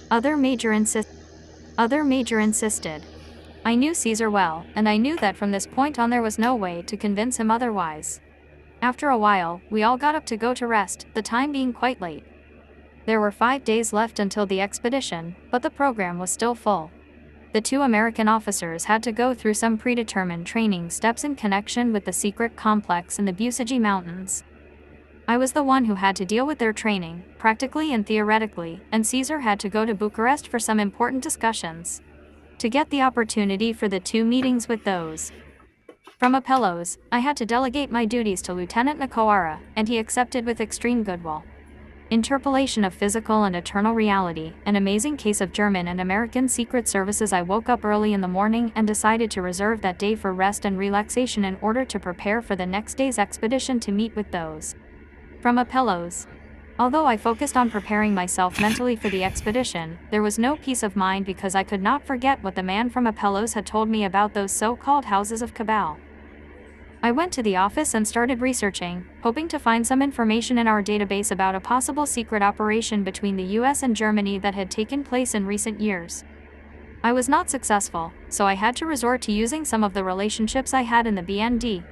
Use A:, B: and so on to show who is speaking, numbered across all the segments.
A: Other major insist. Other major insisted. I knew Caesar well, and I knew that from this point on there was no way to convince him otherwise. After a while, we all got up to go to rest, the time being quite late. There were 5 days left until the expedition, but the program was still full. The 2 American officers had to go through some predetermined training steps in connection with the secret complex in the Busagi Mountains. I was the one who had to deal with their training, practically and theoretically, and Caesar had to go to Bucharest for some important discussions. To get the opportunity for the 2 meetings with those from Apellos, I had to delegate my duties to Lieutenant Nakawara, and he accepted with extreme goodwill. Interpolation of physical and eternal reality, an amazing case of German and American Secret Services. I woke up early in the morning and decided to reserve that day for rest and relaxation in order to prepare for the next day's expedition to meet with those from Apellos. Although I focused on preparing myself mentally for the expedition, there was no peace of mind because I could not forget what the man from Apellos had told me about those so-called houses of Cabal. I went to the office and started researching, hoping to find some information in our database about a possible secret operation between the US and Germany that had taken place in recent years. I was not successful, so I had to resort to using some of the relationships I had in the BND.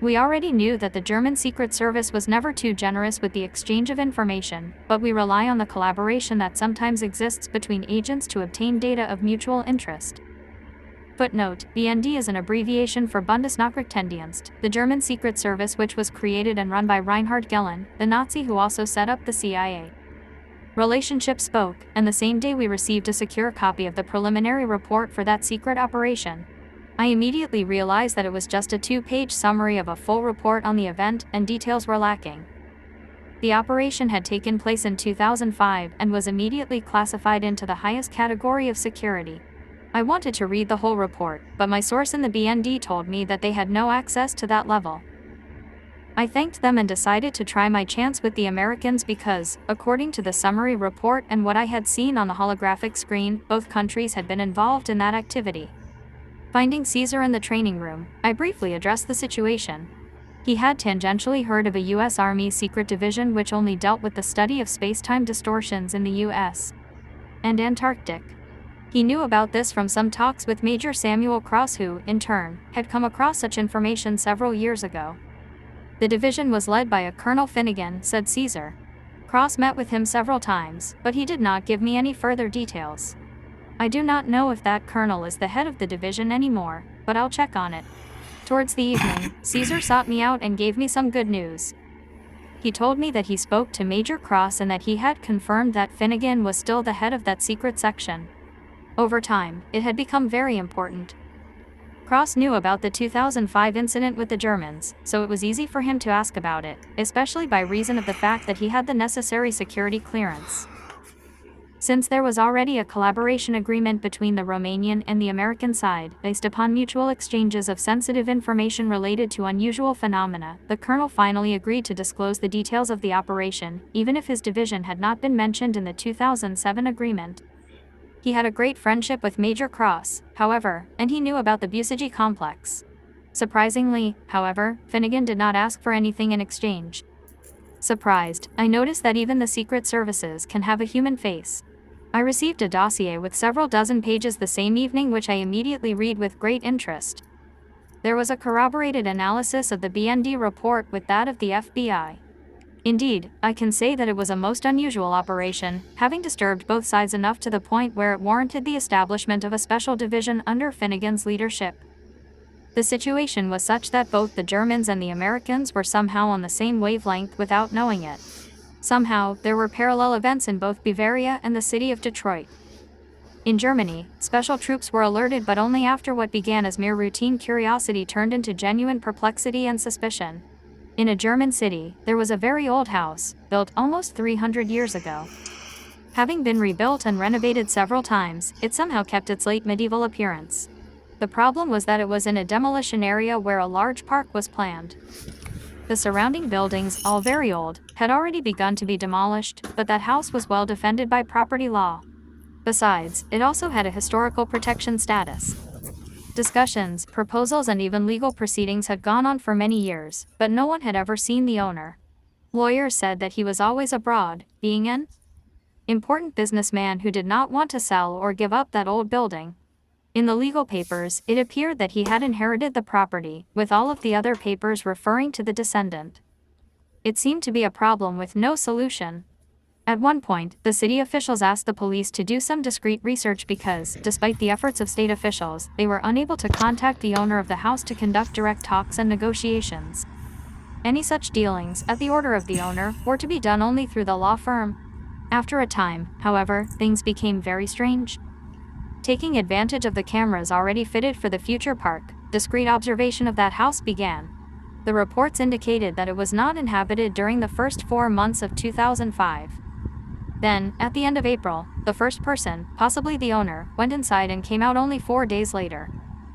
A: We already knew that the German Secret Service was never too generous with the exchange of information, but we rely on the collaboration that sometimes exists between agents to obtain data of mutual interest. Footnote: BND is an abbreviation for Bundesnachrichtendienst, the German Secret Service which was created and run by Reinhard Gehlen, the Nazi who also set up the CIA. Relationship spoke, and the same day we received a secure copy of the preliminary report for that secret operation. I immediately realized that it was just a 2-page summary of a full report on the event, and details were lacking. The operation had taken place in 2005 and was immediately classified into the highest category of security. I wanted to read the whole report, but my source in the BND told me that they had no access to that level. I thanked them and decided to try my chance with the Americans because, according to the summary report and what I had seen on the holographic screen, both countries had been involved in that activity. Finding Caesar in the training room, I briefly addressed the situation. He had tangentially heard of a U.S. Army secret division which only dealt with the study of space-time distortions in the U.S. and Antarctic. He knew about this from some talks with Major Samuel Cross who, in turn, had come across such information several years ago. The division was led by a Colonel Finnegan, said Caesar. Cross met with him several times, but he did not give me any further details. I do not know if that colonel is the head of the division anymore, but I'll check on it. Towards the evening, Caesar sought me out and gave me some good news. He told me that he spoke to Major Cross and that he had confirmed that Finnegan was still the head of that secret section. Over time, it had become very important. Cross knew about the 2005 incident with the Germans, so it was easy for him to ask about it, especially by reason of the fact that he had the necessary security clearance. Since there was already a collaboration agreement between the Romanian and the American side, based upon mutual exchanges of sensitive information related to unusual phenomena, the colonel finally agreed to disclose the details of the operation, even if his division had not been mentioned in the 2007 agreement. He had a great friendship with Major Cross, however, and he knew about the Busagi complex. Surprisingly, however, Finnegan did not ask for anything in exchange. Surprised, I noticed that even the secret services can have a human face. I received a dossier with several dozen pages the same evening which I immediately read with great interest. There was a corroborated analysis of the BND report with that of the FBI. Indeed, I can say that it was a most unusual operation, having disturbed both sides enough to the point where it warranted the establishment of a special division under Finnegan's leadership. The situation was such that both the Germans and the Americans were somehow on the same wavelength without knowing it. Somehow, there were parallel events in both Bavaria and the city of Detroit. In Germany, special troops were alerted but only after what began as mere routine curiosity turned into genuine perplexity and suspicion. In a German city, there was a very old house, built almost 300 years ago. Having been rebuilt and renovated several times, it somehow kept its late medieval appearance. The problem was that it was in a demolition area where a large park was planned. The surrounding buildings, all very old, had already begun to be demolished, but that house was well defended by property law. Besides, it also had a historical protection status. Discussions, proposals and even legal proceedings had gone on for many years, but no one had ever seen the owner. Lawyers said that he was always abroad, being in important businessman who did not want to sell or give up that old building. In the legal papers, it appeared that he had inherited the property, with all of the other papers referring to the descendant. It seemed to be a problem with no solution. At one point, the city officials asked the police to do some discreet research because, despite the efforts of state officials, they were unable to contact the owner of the house to conduct direct talks and negotiations. Any such dealings, at the order of the owner, were to be done only through the law firm. After a time, however, things became very strange. Taking advantage of the cameras already fitted for the future park, discreet observation of that house began. The reports indicated that it was not inhabited during the first 4 months of 2005. Then, at the end of April, the first person, possibly the owner, went inside and came out only 4 days later.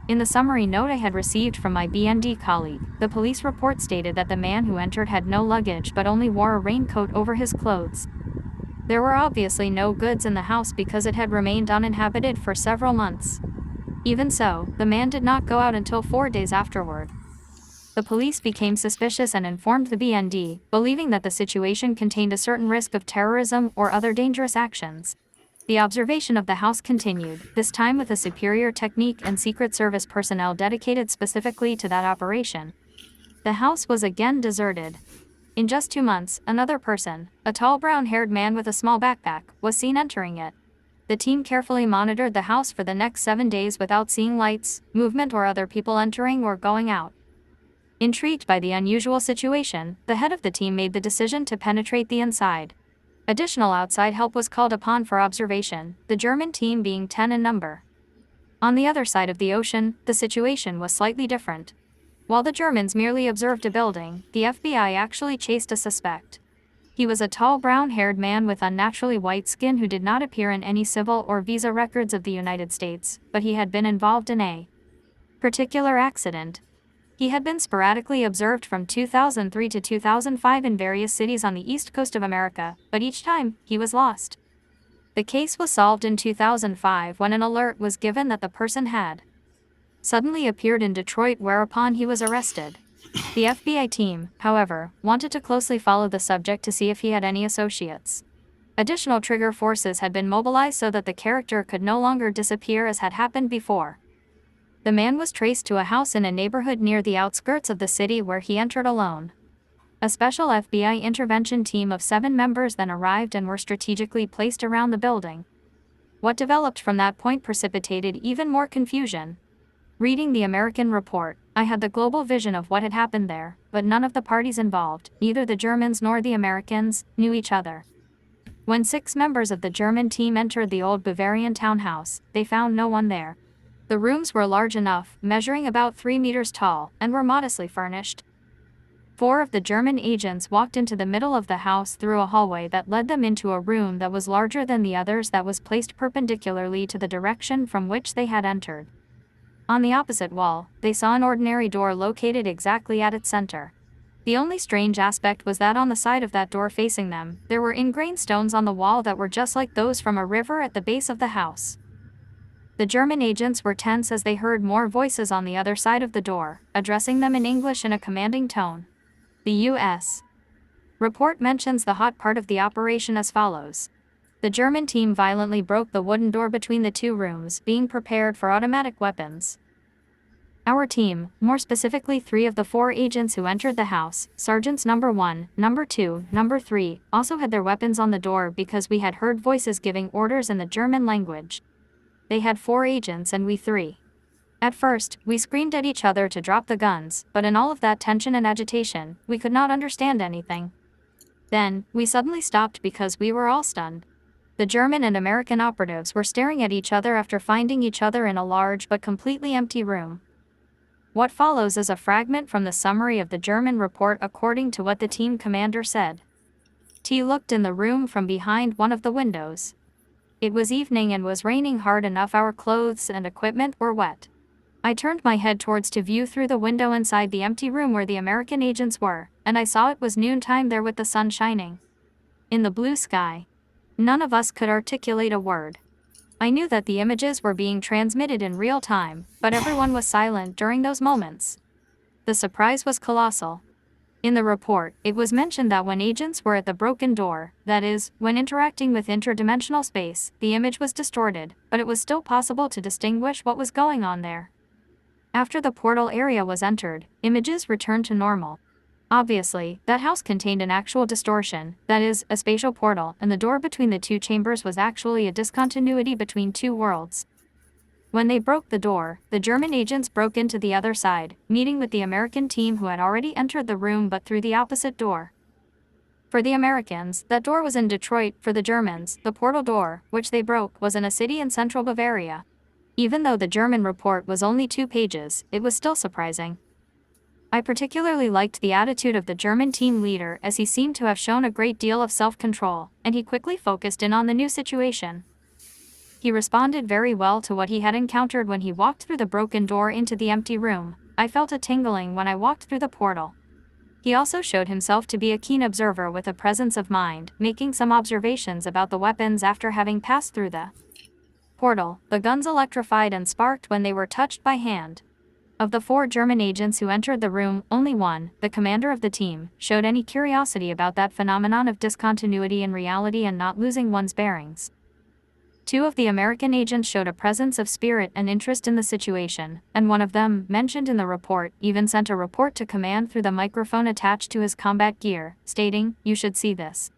A: In the summary note I had received from my BND colleague, the police report stated that the man who entered had no luggage but only wore a raincoat over his clothes. There were obviously no goods in the house because it had remained uninhabited for several months. Even so, the man did not go out until 4 days afterward. The police became suspicious and informed the BND, believing that the situation contained a certain risk of terrorism or other dangerous actions. The observation of the house continued, this time with a superior technique and Secret Service personnel dedicated specifically to that operation. The house was again deserted. In just 2 months, another person, a tall brown-haired man with a small backpack, was seen entering it. The team carefully monitored the house for the next 7 days without seeing lights, movement or other people entering or going out. Intrigued by the unusual situation, the head of the team made the decision to penetrate the inside. Additional outside help was called upon for observation, the German team being 10 in number. On the other side of the ocean, the situation was slightly different. While the Germans merely observed a building, the FBI actually chased a suspect. He was a tall brown-haired man with unnaturally white skin who did not appear in any civil or visa records of the United States, but he had been involved in a particular accident. He had been sporadically observed from 2003 to 2005 in various cities on the east coast of America, but each time, he was lost. The case was solved in 2005 when an alert was given that the person had suddenly appeared in Detroit, whereupon he was arrested. The FBI team, however, wanted to closely follow the subject to see if he had any associates. Additional trigger forces had been mobilized so that the character could no longer disappear as had happened before. The man was traced to a house in a neighborhood near the outskirts of the city where he entered alone. A special FBI intervention team of 7 members then arrived and were strategically placed around the building. What developed from that point precipitated even more confusion. Reading the American report, I had the global vision of what had happened there, but none of the parties involved, neither the Germans nor the Americans, knew each other. When 6 members of the German team entered the old Bavarian townhouse, they found no one there. The rooms were large enough, measuring about 3 meters tall, and were modestly furnished. 4 of the German agents walked into the middle of the house through a hallway that led them into a room that was larger than the others that was placed perpendicularly to the direction from which they had entered. On the opposite wall, they saw an ordinary door located exactly at its center. The only strange aspect was that on the side of that door facing them, there were ingrained stones on the wall that were just like those from a river at the base of the house. The German agents were tense as they heard more voices on the other side of the door, addressing them in English in a commanding tone. The U.S. report mentions the hot part of the operation as follows. The German team violently broke the wooden door between the 2 rooms, being prepared for automatic weapons. Our team, more specifically 3 of the 4 agents who entered the house, Sergeants number 1, number 2, number 3, also had their weapons on the door because we had heard voices giving orders in the German language. They had 4 agents and we 3. At first, we screamed at each other to drop the guns, but in all of that tension and agitation, we could not understand anything. Then, we suddenly stopped because we were all stunned. The German and American operatives were staring at each other after finding each other in a large but completely empty room. What follows is a fragment from the summary of the German report according to what the team commander said. T looked in the room from behind one of the windows. It was evening and was raining hard enough our clothes and equipment were wet. I turned my head towards to view through the window inside the empty room where the American agents were, and I saw it was noontime there with the sun shining in the blue sky. None of us could articulate a word. I knew that the images were being transmitted in real time, but everyone was silent during those moments. The surprise was colossal. In the report, it was mentioned that when agents were at the broken door, that is, when interacting with interdimensional space, the image was distorted, but it was still possible to distinguish what was going on there. After the portal area was entered, images returned to normal. Obviously, that house contained an actual distortion, that is, a spatial portal, and the door between the two chambers was actually a discontinuity between two worlds. When they broke the door, the German agents broke into the other side, meeting with the American team who had already entered the room but through the opposite door. For the Americans, that door was in Detroit. For the Germans, the portal door, which they broke, was in a city in central Bavaria. Even though the German report was only 2 pages, it was still surprising. I particularly liked the attitude of the German team leader, as he seemed to have shown a great deal of self-control, and he quickly focused in on the new situation. He responded very well to what he had encountered when he walked through the broken door into the empty room. I felt a tingling when I walked through the portal. He also showed himself to be a keen observer with a presence of mind, making some observations about the weapons after having passed through the portal. The guns electrified and sparked when they were touched by hand. Of the 4 German agents who entered the room, only one, the commander of the team, showed any curiosity about that phenomenon of discontinuity in reality and not losing one's bearings. 2 of the American agents showed a presence of spirit and interest in the situation, and one of them, mentioned in the report, even sent a report to command through the microphone attached to his combat gear, stating, "You should see this."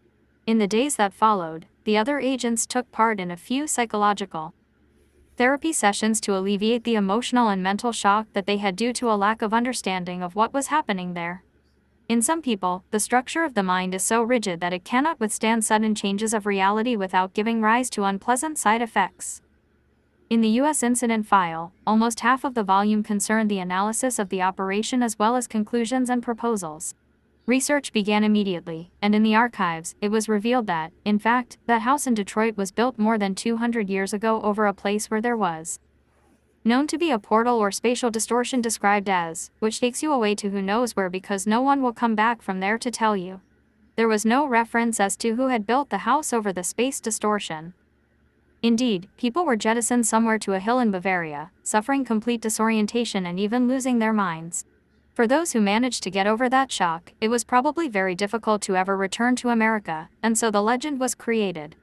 A: In the days that followed, the other agents took part in a few psychological therapy sessions to alleviate the emotional and mental shock that they had due to a lack of understanding of what was happening there. In some people, the structure of the mind is so rigid that it cannot withstand sudden changes of reality without giving rise to unpleasant side effects. In the U.S. incident file, almost half of the volume concerned the analysis of the operation as well as conclusions and proposals. Research began immediately, and in the archives, it was revealed that, in fact, that house in Detroit was built more than 200 years ago over a place where there was known to be a portal or spatial distortion described as, which takes you away to who knows where because no one will come back from there to tell you. There was no reference as to who had built the house over the space distortion. Indeed, people were jettisoned somewhere to a hill in Bavaria, suffering complete disorientation and even losing their minds. For those who managed to get over that shock, it was probably very difficult to ever return to America, and so the legend was created.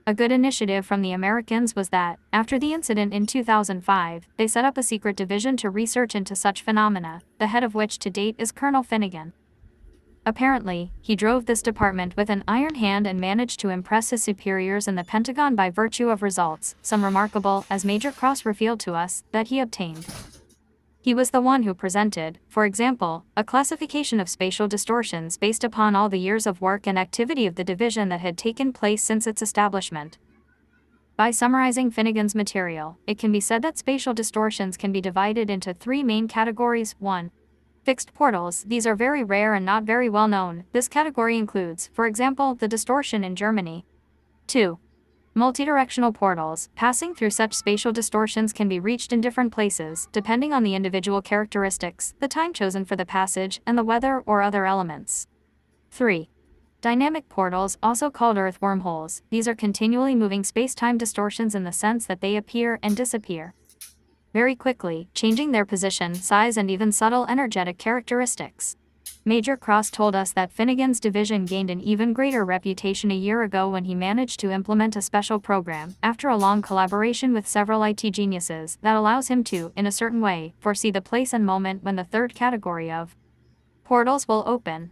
A: A good initiative from the Americans was that, after the incident in 2005, they set up a secret division to research into such phenomena, the head of which to date is Colonel Finnegan. Apparently, he drove this department with an iron hand and managed to impress his superiors in the Pentagon by virtue of results, some remarkable, as Major Cross revealed to us, that he obtained. He was the one who presented, for example, a classification of spatial distortions based upon all the years of work and activity of the division that had taken place since its establishment. By summarizing Finnegan's material, it can be said that spatial distortions can be divided into 3 main categories. 1. Fixed portals. These are very rare and not very well known. This category includes, for example, the distortion in Germany. 2. Multidirectional portals. Passing through such spatial distortions can be reached in different places, depending on the individual characteristics, the time chosen for the passage, and the weather or other elements. 3. Dynamic portals, also called earth wormholes. These are continually moving space-time distortions in the sense that they appear and disappear very quickly, changing their position, size, and even subtle energetic characteristics. Major Cross told us that Finnegan's division gained an even greater reputation a year ago when he managed to implement a special program, after a long collaboration with several IT geniuses, that allows him to, in a certain way, foresee the place and moment when the 3rd category of portals will open.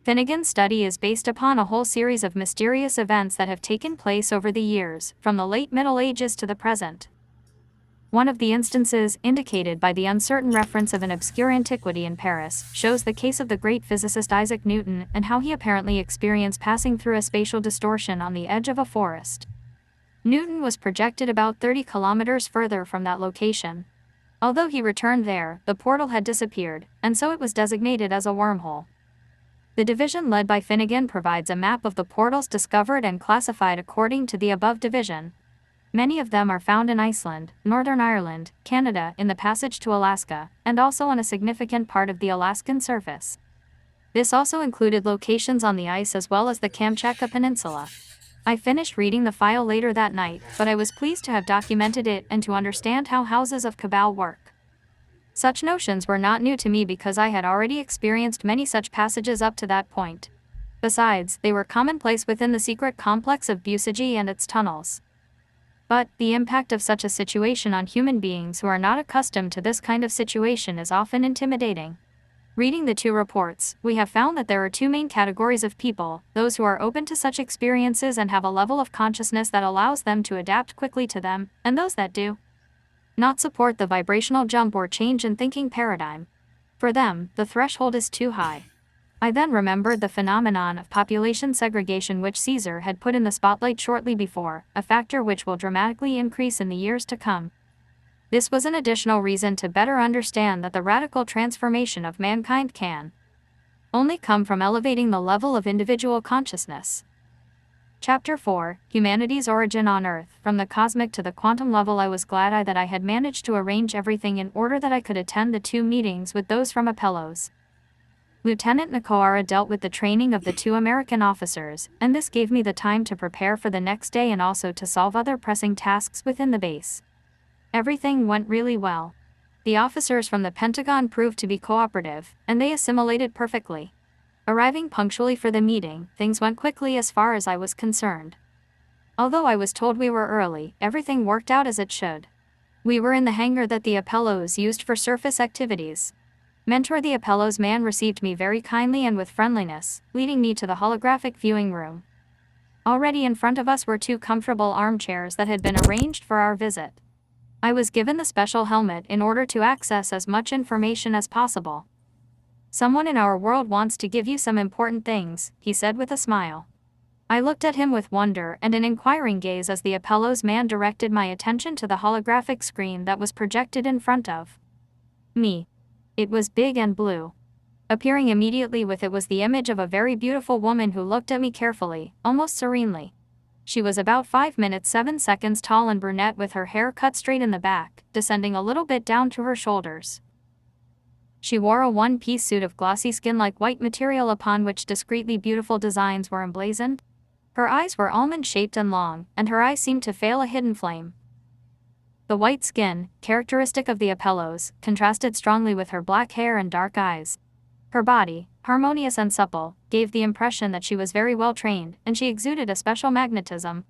A: Finnegan's study is based upon a whole series of mysterious events that have taken place over the years, from the late Middle Ages to the present. One of the instances, indicated by the uncertain reference of an obscure antiquity in Paris, shows the case of the great physicist Isaac Newton and how he apparently experienced passing through a spatial distortion on the edge of a forest. Newton was projected about 30 kilometers further from that location. Although he returned there, the portal had disappeared, and so it was designated as a wormhole. The division led by Finnegan provides a map of the portals discovered and classified according to the above division. Many of them are found in Iceland, Northern Ireland, Canada, in the passage to Alaska, and also on a significant part of the Alaskan surface. This also included locations on the ice as well as the Kamchatka Peninsula. I finished reading the file later that night, but I was pleased to have documented it and to understand how houses of cabal work. Such notions were not new to me because I had already experienced many such passages up to that point. Besides, they were commonplace within the secret complex of Busagi and its tunnels. But, the impact of such a situation on human beings who are not accustomed to this kind of situation is often intimidating. Reading the two reports, we have found that there are two main categories of people: those who are open to such experiences and have a level of consciousness that allows them to adapt quickly to them, and those that do not support the vibrational jump or change in thinking paradigm. For them, the threshold is too high. I then remembered the phenomenon of population segregation which Caesar had put in the spotlight shortly before, a factor which will dramatically increase in the years to come. This was an additional reason to better understand that the radical transformation of mankind can only come from elevating the level of individual consciousness. Chapter 4, Humanity's Origin on Earth. From the cosmic to the quantum level, I was glad that I had managed to arrange everything in order that I could attend the two meetings with those from Apellos. Lieutenant Nakahara dealt with the training of the two American officers, and this gave me the time to prepare for the next day and also to solve other pressing tasks within the base. Everything went really well. The officers from the Pentagon proved to be cooperative, and they assimilated perfectly. Arriving punctually for the meeting, things went quickly as far as I was concerned. Although I was told we were early, everything worked out as it should. We were in the hangar that the Apellos used for surface activities. Mentor the Apellos man received me very kindly and with friendliness, leading me to the holographic viewing room. Already in front of us were two comfortable armchairs that had been arranged for our visit. I was given the special helmet in order to access as much information as possible. "Someone in our world wants to give you some important things," he said with a smile. I looked at him with wonder and an inquiring gaze as the Apellos man directed my attention to the holographic screen that was projected in front of me. It was big and blue. Appearing immediately with it was the image of a very beautiful woman who looked at me carefully, almost serenely. She was about 5 minutes 7 seconds tall and brunette with her hair cut straight in the back, descending a little bit down to her shoulders. She wore a one-piece suit of glossy skin-like white material upon which discreetly beautiful designs were emblazoned. Her eyes were almond-shaped and long, and her eyes seemed to veil a hidden flame. The white skin, characteristic of the Apellos, contrasted strongly with her black hair and dark eyes. Her body, harmonious and supple, gave the impression that she was very well trained, and she exuded a special magnetism.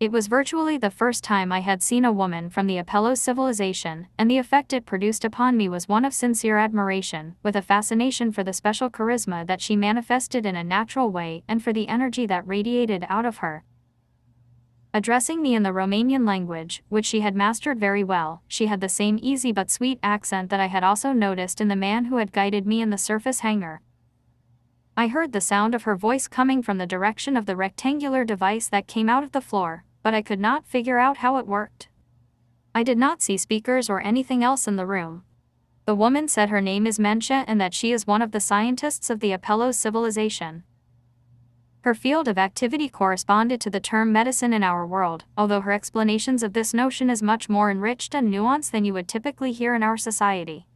A: It was virtually the first time I had seen a woman from the Apellos civilization, and the effect it produced upon me was one of sincere admiration, with a fascination for the special charisma that she manifested in a natural way and for the energy that radiated out of her. Addressing me in the Romanian language, which she had mastered very well, she had the same easy but sweet accent that I had also noticed in the man who had guided me in the surface hangar. I heard the sound of her voice coming from the direction of the rectangular device that came out of the floor, but I could not figure out how it worked. I did not see speakers or anything else in the room. The woman said her name is Mencha and that she is one of the scientists of the Apellos civilization. Her field of activity corresponded to the term medicine in our world, although her explanations of this notion is much more enriched and nuanced than you would typically hear in our society.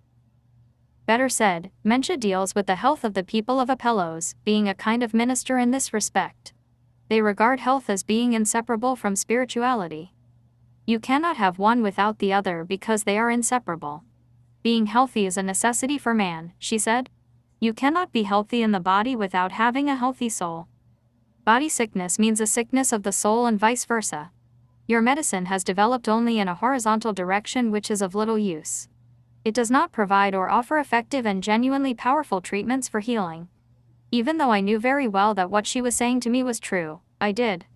A: Better said, Mencha deals with the health of the people of Apellos, being a kind of minister in this respect. They regard health as being inseparable from spirituality. You cannot have one without the other because they are inseparable. Being healthy is a necessity for man, she said. You cannot be healthy in the body without having a healthy soul. Body sickness means a sickness of the soul and vice versa. Your medicine has developed only in a horizontal direction, which is of little use. It does not provide or offer effective and genuinely powerful treatments for healing. Even though I knew very well that what she was saying to me was true, I did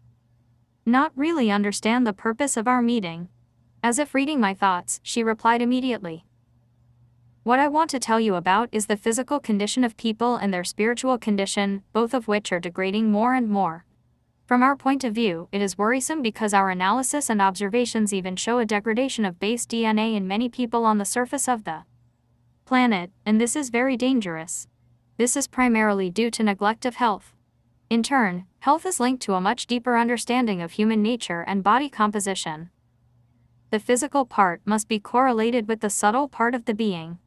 A: not really understand the purpose of our meeting. As if reading my thoughts, she replied immediately. What I want to tell you about is the physical condition of people and their spiritual condition, both of which are degrading more and more. From our point of view, it is worrisome because our analysis and observations even show a degradation of base DNA in many people on the surface of the planet, and this is very dangerous. This is primarily due to neglect of health. In turn, health is linked to a much deeper understanding of human nature and body composition. The physical part must be correlated with the subtle part of the being.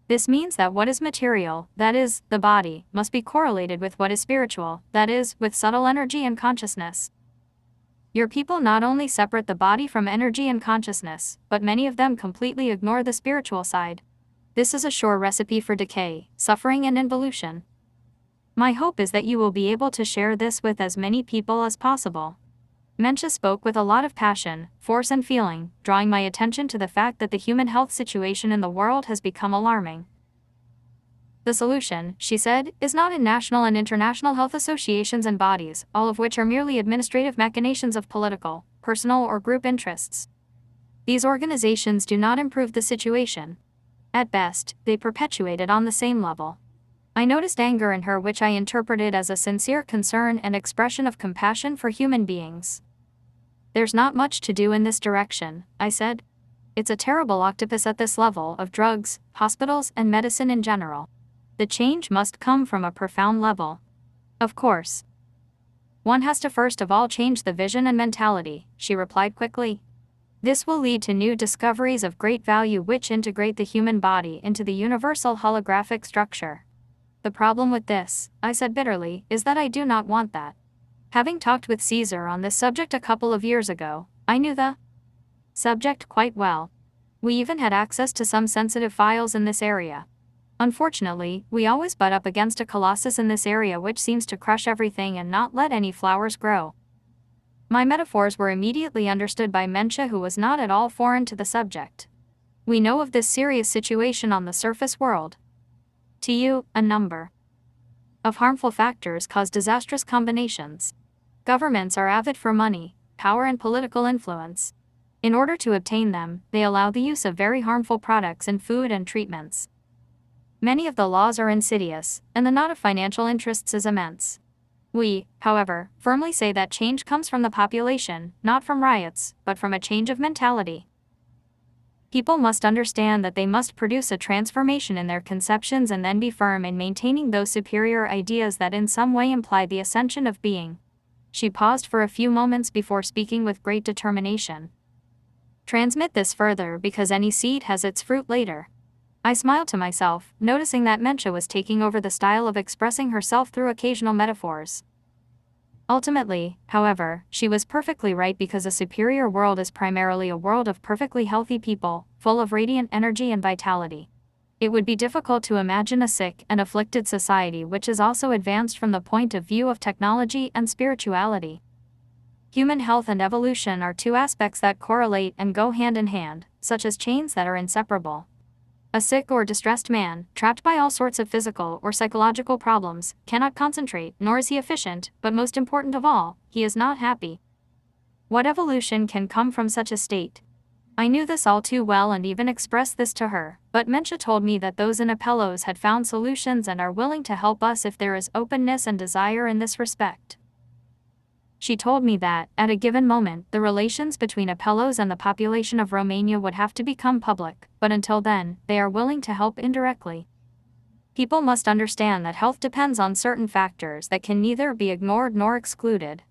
A: This means that what is material, that is, the body, must be correlated with what is spiritual, that is, with subtle energy and consciousness. Your people not only separate the body from energy and consciousness, but many of them completely ignore the spiritual side. This is a sure recipe for decay, suffering, and involution. My hope is that you will be able to share this with as many people as possible. Mencha spoke with a lot of passion, force, and feeling, drawing my attention to the fact that the human health situation in the world has become alarming. The solution, she said, is not in national and international health associations and bodies, all of which are merely administrative machinations of political, personal, or group interests. These organizations do not improve the situation. At best, they perpetuate it on the same level. I noticed anger in her, which I interpreted as a sincere concern and expression of compassion for human beings. There's not much to do in this direction, I said. It's a terrible octopus at this level of drugs, hospitals, and medicine in general. The change must come from a profound level. Of course. One has to first of all change the vision and mentality, she replied quickly. This will lead to new discoveries of great value which integrate the human body into the universal holographic structure. The problem with this, I said bitterly, is that I do not want that. Having talked with Caesar on this subject a couple of years ago, I knew the subject quite well. We even had access to some sensitive files in this area. Unfortunately, we always butt up against a colossus in this area which seems to crush everything and not let any flowers grow. My metaphors were immediately understood by Mencha, who was not at all foreign to the subject. We know of this serious situation on the surface world. To you, a number of harmful factors cause disastrous combinations. Governments are avid for money, power, and political influence. In order to obtain them, they allow the use of very harmful products in food and treatments. Many of the laws are insidious, and the knot of financial interests is immense. We, however, firmly say that change comes from the population, not from riots, but from a change of mentality. People must understand that they must produce a transformation in their conceptions and then be firm in maintaining those superior ideas that in some way imply the ascension of being. She paused for a few moments before speaking with great determination. Transmit this further, because any seed has its fruit later. I smiled to myself, noticing that Mencha was taking over the style of expressing herself through occasional metaphors. Ultimately, however, she was perfectly right, because a superior world is primarily a world of perfectly healthy people, full of radiant energy and vitality. It would be difficult to imagine a sick and afflicted society which is also advanced from the point of view of technology and spirituality. Human health and evolution are two aspects that correlate and go hand in hand, such as chains that are inseparable. A sick or distressed man, trapped by all sorts of physical or psychological problems, cannot concentrate, nor is he efficient, but most important of all, he is not happy. What evolution can come from such a state? I knew this all too well and even expressed this to her, but Mencha told me that those in Apellos had found solutions and are willing to help us if there is openness and desire in this respect. She told me that, at a given moment, the relations between Apellos and the population of Romania would have to become public, but until then, they are willing to help indirectly. People must understand that health depends on certain factors that can neither be ignored nor excluded.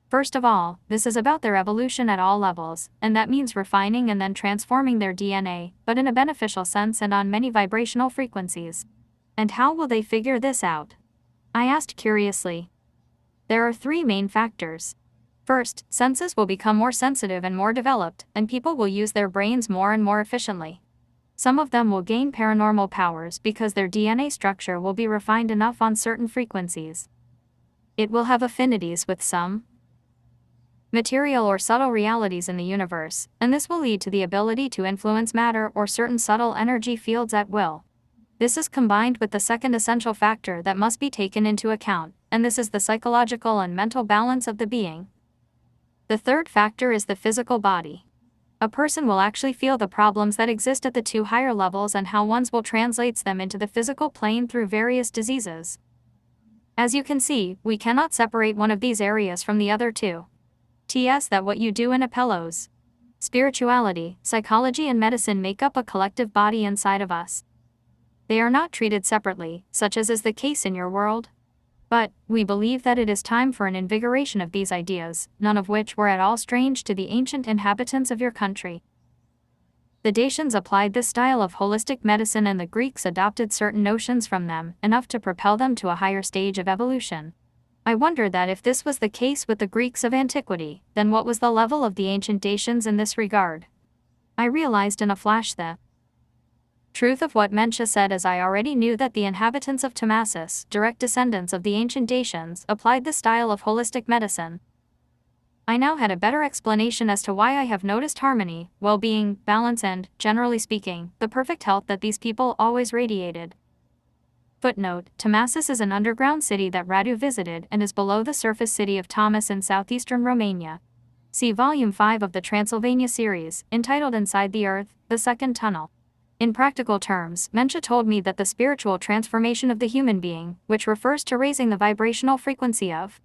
A: First of all, this is about their evolution at all levels, and that means refining and then transforming their DNA, but in a beneficial sense and on many vibrational frequencies. And how will they figure this out? I asked curiously. There are three main factors. First, senses will become more sensitive and more developed, and people will use their brains more and more efficiently. Some of them will gain paranormal powers because their DNA structure will be refined enough on certain frequencies. It will have affinities with some material or subtle realities in the universe, and this will lead to the ability to influence matter or certain subtle energy fields at will. This is combined with the second essential factor that must be taken into account, and this is the psychological and mental balance of the being. The third factor is the physical body. A person will actually feel the problems that exist at the two higher levels and how one's will translates them into the physical plane through various diseases. As you can see, we cannot separate one of these areas from the other two. T.S. that what you do in Apellos, spirituality, psychology, and medicine make up a collective body inside of us. They are not treated separately, such as is the case in your world. But, we believe that it is time for an invigoration of these ideas, none of which were at all strange to the ancient inhabitants of your country. The Dacians applied this style of holistic medicine and the Greeks adopted certain notions from them, enough to propel them to a higher stage of evolution. I wondered that if this was the case with the Greeks of antiquity, then what was the level of the ancient Dacians in this regard? I realized in a flash the truth of what Mencha said, as I already knew that the inhabitants of Tamasis, direct descendants of the ancient Dacians, applied the style of holistic medicine. I now had a better explanation as to why I have noticed harmony, well-being, balance and, generally speaking, the perfect health that these people always radiated. Footnote: Tamasis is an underground city that Radu visited and is below the surface city of Tomis in southeastern Romania. See Volume 5 of the Transylvania series, entitled Inside the Earth, the Second Tunnel. In practical terms, Mencha told me that the spiritual transformation of the human being, which refers to raising the vibrational frequency of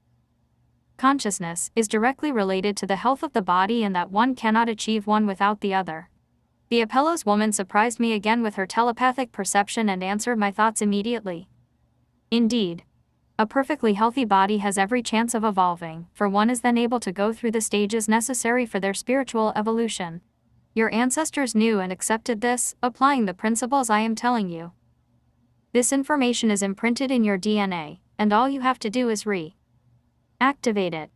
A: consciousness, is directly related to the health of the body and that one cannot achieve one without the other. The Apellos woman surprised me again with her telepathic perception and answered my thoughts immediately. Indeed, a perfectly healthy body has every chance of evolving, for one is then able to go through the stages necessary for their spiritual evolution. Your ancestors knew and accepted this, applying the principles I am telling you. This information is imprinted in your DNA, and all you have to do is activate it.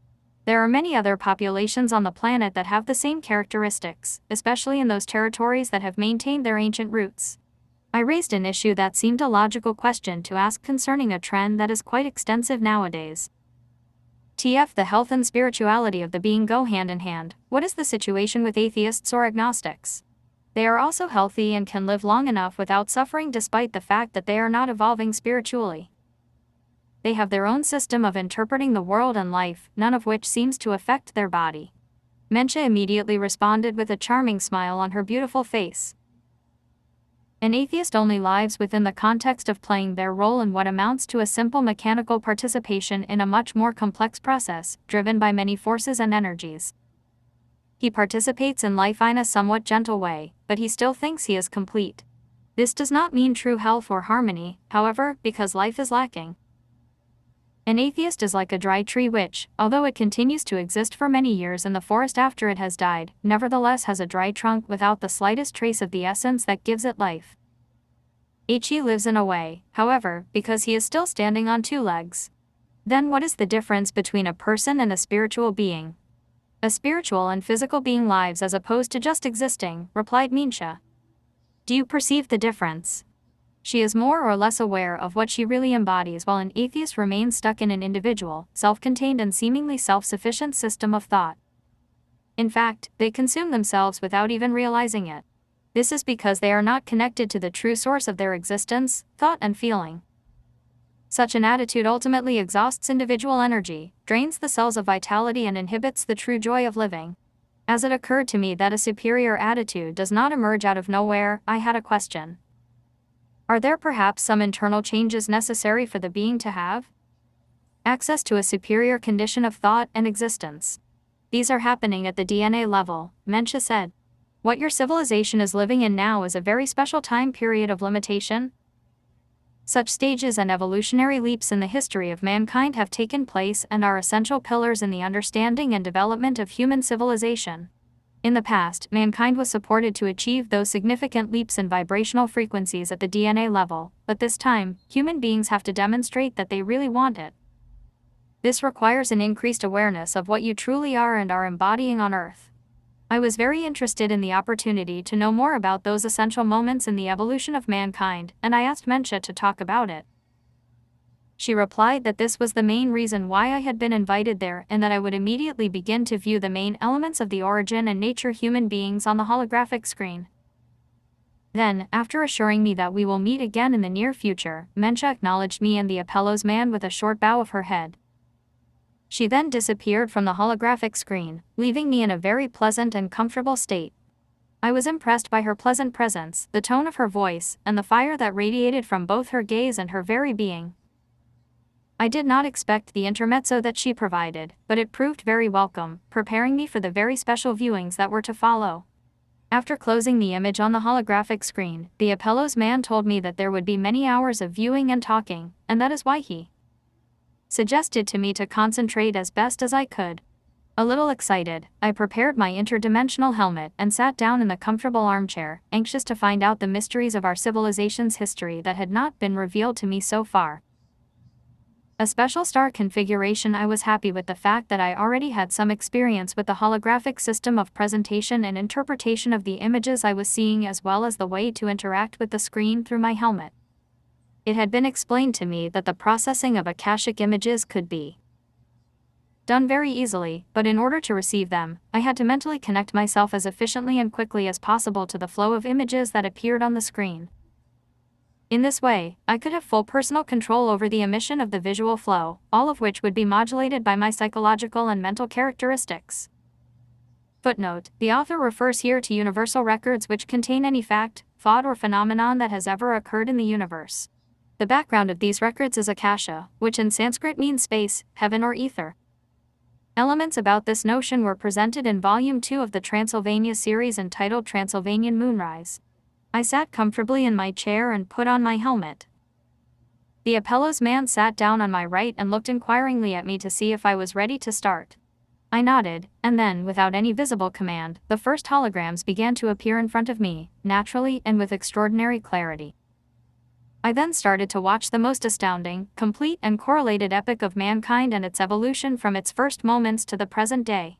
A: There are many other populations on the planet that have the same characteristics, especially in those territories that have maintained their ancient roots. I raised an issue that seemed a logical question to ask concerning a trend that is quite extensive nowadays. TF, the health and spirituality of the being go hand in hand. What is the situation with atheists or agnostics? They are also healthy and can live long enough without suffering despite the fact that they are not evolving spiritually. They have their own system of interpreting the world and life, none of which seems to affect their body. Mencha immediately responded with a charming smile on her beautiful face. An atheist only lives within the context of playing their role in what amounts to a simple mechanical participation in a much more complex process, driven by many forces and energies. He participates in life in a somewhat gentle way, but he still thinks he is complete. This does not mean true health or harmony, however, because life is lacking. An atheist is like a dry tree which, although it continues to exist for many years in the forest after it has died, nevertheless has a dry trunk without the slightest trace of the essence that gives it life. He lives in a way, however, because he is still standing on two legs. Then what is the difference between a person and a spiritual being? A spiritual and physical being lives as opposed to just existing, replied Minsha. Do you perceive the difference? She is more or less aware of what she really embodies, while an atheist remains stuck in an individual, self-contained and seemingly self-sufficient system of thought. In fact, they consume themselves without even realizing it. This is because they are not connected to the true source of their existence, thought and feeling. Such an attitude ultimately exhausts individual energy, drains the cells of vitality and inhibits the true joy of living. As it occurred to me that a superior attitude does not emerge out of nowhere, I had a question. Are there perhaps some internal changes necessary for the being to have access to a superior condition of thought and existence? These are happening at the DNA level, Mencha said. What your civilization is living in now is a very special time period of limitation. Such stages and evolutionary leaps in the history of mankind have taken place and are essential pillars in the understanding and development of human civilization. In the past, mankind was supported to achieve those significant leaps in vibrational frequencies at the DNA level, but this time, human beings have to demonstrate that they really want it. This requires an increased awareness of what you truly are and are embodying on Earth. I was very interested in the opportunity to know more about those essential moments in the evolution of mankind, and I asked Mencha to talk about it. She replied that this was the main reason why I had been invited there and that I would immediately begin to view the main elements of the origin and nature human beings on the holographic screen. Then, after assuring me that we will meet again in the near future, Mencha acknowledged me and the Apellos man with a short bow of her head. She then disappeared from the holographic screen, leaving me in a very pleasant and comfortable state. I was impressed by her pleasant presence, the tone of her voice, and the fire that radiated from both her gaze and her very being. I did not expect the intermezzo that she provided, but it proved very welcome, preparing me for the very special viewings that were to follow. After closing the image on the holographic screen, the Apellos man told me that there would be many hours of viewing and talking, and that is why he suggested to me to concentrate as best as I could. A little excited, I prepared my interdimensional helmet and sat down in the comfortable armchair, anxious to find out the mysteries of our civilization's history that had not been revealed to me so far. A special star configuration. I was happy with the fact that I already had some experience with the holographic system of presentation and interpretation of the images I was seeing, as well as the way to interact with the screen through my helmet. It had been explained to me that the processing of Akashic images could be done very easily, but in order to receive them, I had to mentally connect myself as efficiently and quickly as possible to the flow of images that appeared on the screen. In this way, I could have full personal control over the emission of the visual flow, all of which would be modulated by my psychological and mental characteristics. Footnote: the author refers here to universal records which contain any fact, thought, or phenomenon that has ever occurred in the universe. The background of these records is Akasha, which in Sanskrit means space, heaven, or ether. Elements about this notion were presented in Volume 2 of the Transylvania series entitled Transylvanian Moonrise. I sat comfortably in my chair and put on my helmet. The Apellos man sat down on my right and looked inquiringly at me to see if I was ready to start. I nodded, and then, without any visible command, the first holograms began to appear in front of me, naturally and with extraordinary clarity. I then started to watch the most astounding, complete, and correlated epic of mankind and its evolution from its first moments to the present day.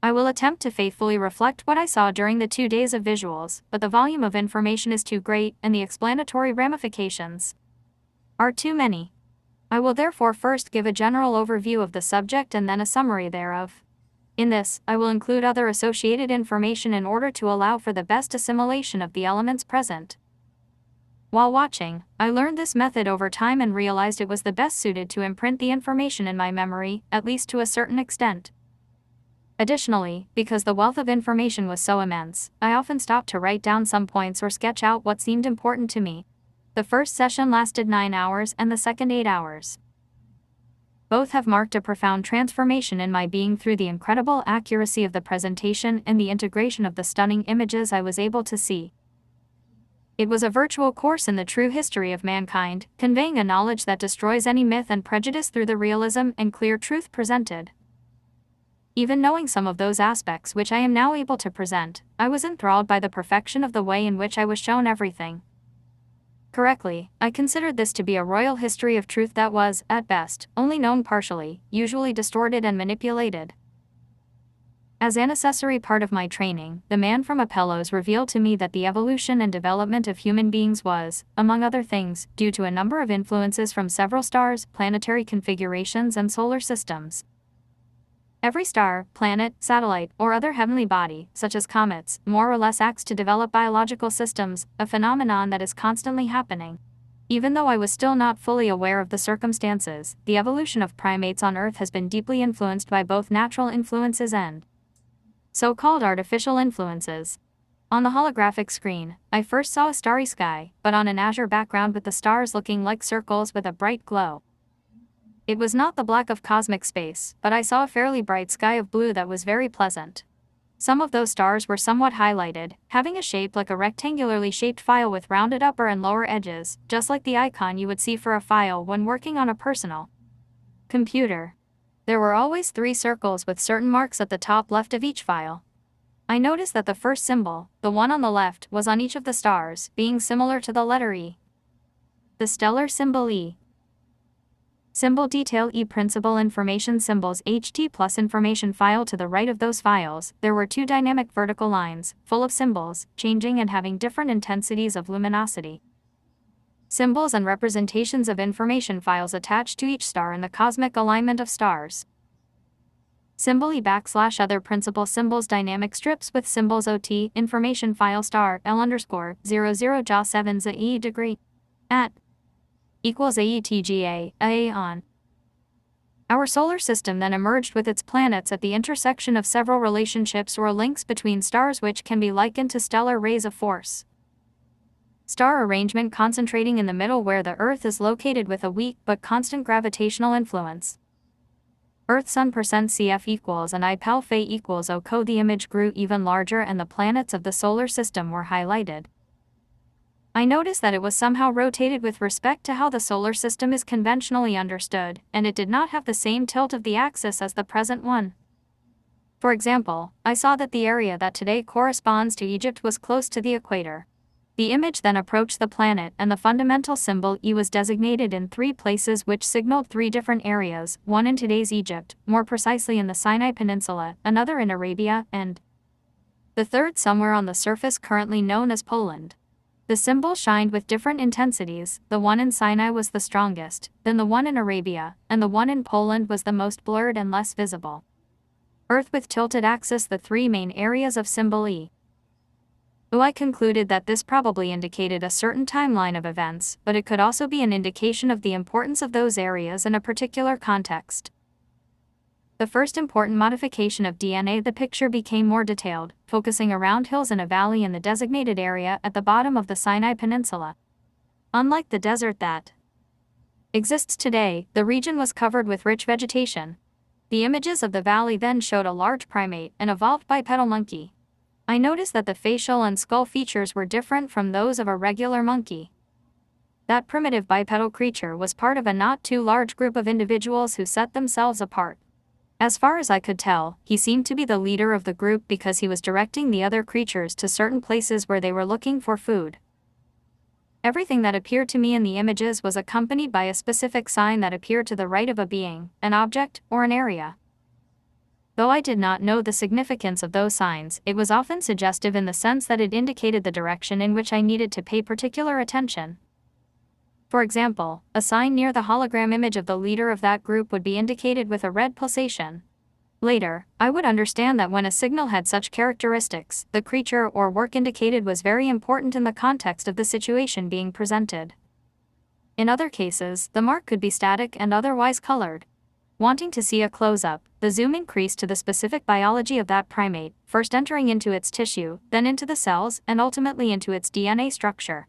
A: I will attempt to faithfully reflect what I saw during the 2 days of visuals, but the volume of information is too great, and the explanatory ramifications are too many. I will therefore first give a general overview of the subject and then a summary thereof. In this, I will include other associated information in order to allow for the best assimilation of the elements present. While watching, I learned this method over time and realized it was the best suited to imprint the information in my memory, at least to a certain extent. Additionally, because the wealth of information was so immense, I often stopped to write down some points or sketch out what seemed important to me. The first session lasted 9 hours and the second 8 hours. Both have marked a profound transformation in my being through the incredible accuracy of the presentation and the integration of the stunning images I was able to see. It was a virtual course in the true history of mankind, conveying a knowledge that destroys any myth and prejudice through the realism and clear truth presented. Even knowing some of those aspects which I am now able to present, I was enthralled by the perfection of the way in which I was shown everything correctly. I considered this to be a royal history of truth that was, at best, only known partially, usually distorted and manipulated. As an accessory part of my training, the man from Apellos revealed to me that the evolution and development of human beings was, among other things, due to a number of influences from several stars, planetary configurations, and solar systems. Every star, planet, satellite, or other heavenly body, such as comets, more or less acts to develop biological systems, a phenomenon that is constantly happening. Even though I was still not fully aware of the circumstances, the evolution of primates on Earth has been deeply influenced by both natural influences and so-called artificial influences. On the holographic screen, I first saw a starry sky, but on an azure background with the stars looking like circles with a bright glow. It was not the black of cosmic space, but I saw a fairly bright sky of blue that was very pleasant. Some of those stars were somewhat highlighted, having a shape like a rectangularly shaped file with rounded upper and lower edges, just like the icon you would see for a file when working on a personal computer. There were always 3 circles with certain marks at the top left of each file. I noticed that the first symbol, the one on the left, was on each of the stars, being similar to the letter E. The stellar symbol E. Symbol detail E principal information symbols HT plus information file. To the right of those files, there were 2 dynamic vertical lines, full of symbols, changing and having different intensities of luminosity. Symbols and representations of information files attached to each star in the cosmic alignment of stars. Symbol E / other principal symbols dynamic strips with symbols OT information file star L_00 Ja 7 za E degree at equals AETGA, A on. Our solar system then emerged with its planets at the intersection of several relationships or links between stars which can be likened to stellar rays of force. Star arrangement concentrating in the middle where the Earth is located with a weak but constant gravitational influence. Earth Sun %CF equals and I Pal Phi equals O. The image grew even larger and the planets of the solar system were highlighted. I noticed that it was somehow rotated with respect to how the solar system is conventionally understood, and it did not have the same tilt of the axis as the present one. For example, I saw that the area that today corresponds to Egypt was close to the equator. The image then approached the planet, and the fundamental symbol E was designated in 3 places, which signaled 3 different areas, one in today's Egypt, more precisely in the Sinai Peninsula, another in Arabia, and the third somewhere on the surface currently known as Poland. The symbol shined with different intensities. The one in Sinai was the strongest, then the one in Arabia, and the one in Poland was the most blurred and less visible. Earth with tilted axis, the 3 main areas of symbol E. I concluded that this probably indicated a certain timeline of events, but it could also be an indication of the importance of those areas in a particular context. The first important modification of DNA, the picture became more detailed, focusing around hills in a valley in the designated area at the bottom of the Sinai Peninsula. Unlike the desert that exists today, the region was covered with rich vegetation. The images of the valley then showed a large primate, an evolved bipedal monkey. I noticed that the facial and skull features were different from those of a regular monkey. That primitive bipedal creature was part of a not too large group of individuals who set themselves apart. As far as I could tell, he seemed to be the leader of the group because he was directing the other creatures to certain places where they were looking for food. Everything that appeared to me in the images was accompanied by a specific sign that appeared to the right of a being, an object, or an area. Though I did not know the significance of those signs, it was often suggestive in the sense that it indicated the direction in which I needed to pay particular attention. For example, a sign near the hologram image of the leader of that group would be indicated with a red pulsation. Later, I would understand that when a signal had such characteristics, the creature or work indicated was very important in the context of the situation being presented. In other cases, the mark could be static and otherwise colored. Wanting to see a close-up, the zoom increased to the specific biology of that primate, first entering into its tissue, then into the cells, and ultimately into its DNA structure.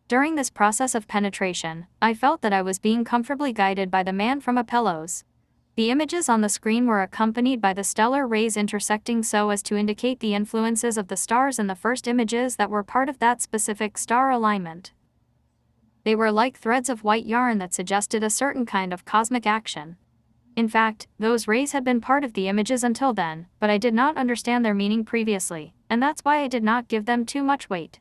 A: During this process of penetration, I felt that I was being comfortably guided by the man from Apellos. The images on the screen were accompanied by the stellar rays intersecting so as to indicate the influences of the stars in the first images that were part of that specific star alignment. They were like threads of white yarn that suggested a certain kind of cosmic action. In fact, those rays had been part of the images until then, but I did not understand their meaning previously, and that's why I did not give them too much weight.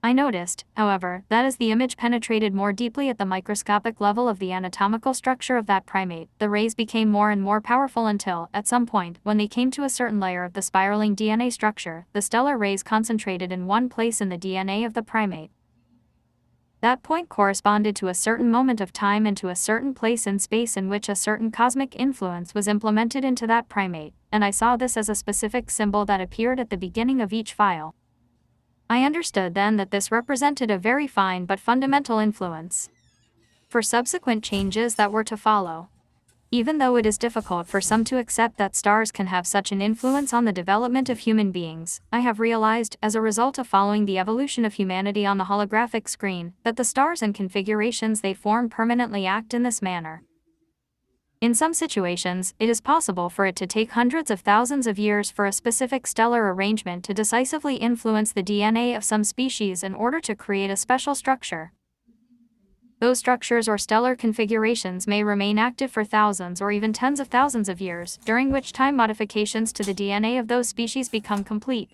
A: I noticed, however, that as the image penetrated more deeply at the microscopic level of the anatomical structure of that primate, the rays became more and more powerful until, at some point, when they came to a certain layer of the spiraling DNA structure, the stellar rays concentrated in one place in the DNA of the primate. That point corresponded to a certain moment of time and to a certain place in space in which a certain cosmic influence was implemented into that primate, and I saw this as a specific symbol that appeared at the beginning of each file. I understood then that this represented a very fine but fundamental influence for subsequent changes that were to follow. Even though it is difficult for some to accept that stars can have such an influence on the development of human beings, I have realized, as a result of following the evolution of humanity on the holographic screen, that the stars and configurations they form permanently act in this manner. In some situations, it is possible for it to take hundreds of thousands of years for a specific stellar arrangement to decisively influence the DNA of some species in order to create a special structure. Those structures or stellar configurations may remain active for thousands or even tens of thousands of years, during which time modifications to the DNA of those species become complete.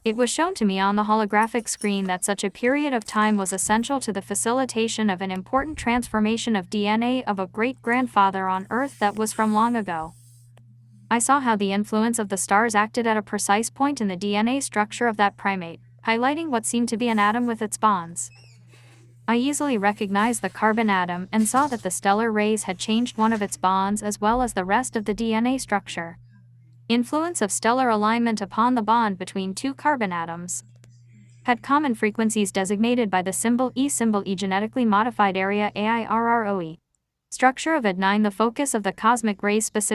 A: It was shown to me on the holographic screen that such a period of time was essential to the facilitation of an important transformation of DNA of a great-grandfather on Earth that was from long ago. I saw how the influence of the stars acted at a precise point in the DNA structure of that primate, highlighting what seemed to be an atom with its bonds. I easily recognized the carbon atom and saw that the stellar rays had changed one of its bonds as well as the rest of the DNA structure. Influence of stellar alignment upon the bond between 2 carbon atoms had common frequencies designated by the symbol E genetically modified area AIRROE. Structure of AD9. The focus of the cosmic rays specific